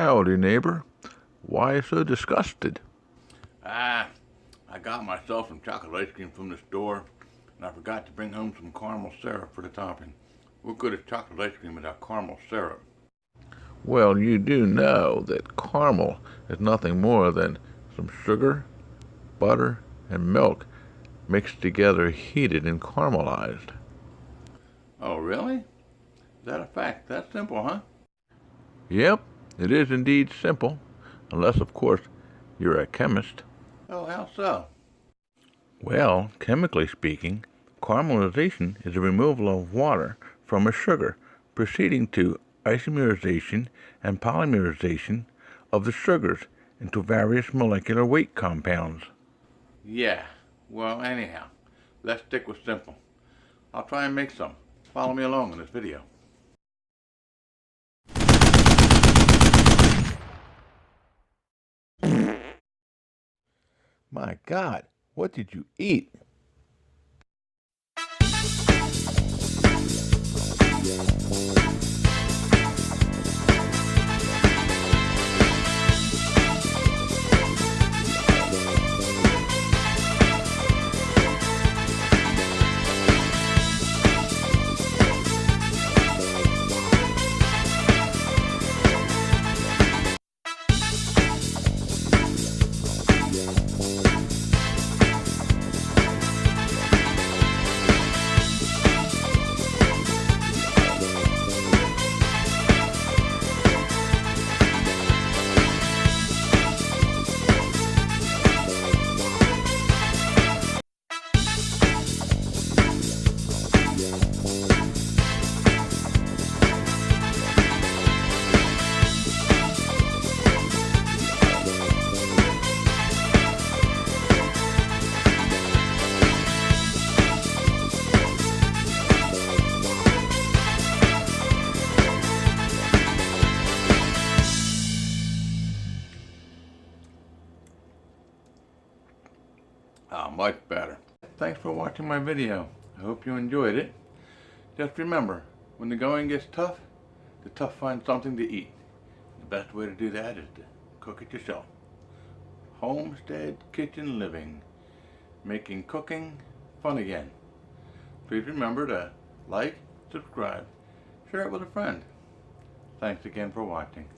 Howdy, neighbor. Why so disgusted? I got myself some chocolate ice cream from the store, and I forgot to bring home some caramel syrup for the topping. What good is chocolate ice cream without caramel syrup? Well, you do know that caramel is nothing more than some sugar, butter, and milk mixed together, heated, and caramelized. Oh, really? Is that a fact? That's simple, huh? Yep, it is indeed simple, unless, of course, you're a chemist. Oh, how so? Well, chemically speaking, caramelization is the removal of water from a sugar, proceeding to isomerization and polymerization of the sugars into various molecular weight compounds. Yeah. Well, anyhow, let's stick with simple. I'll try and make some. Follow me along in this video. My God, what did you eat? Much better. Thanks for watching my video. I hope you enjoyed it. Just remember, when the going gets tough, the tough find something to eat. The best way to do that is to cook it yourself. Homestead kitchen living, making cooking fun again. Please remember to like, subscribe, share it with a friend. Thanks again for watching.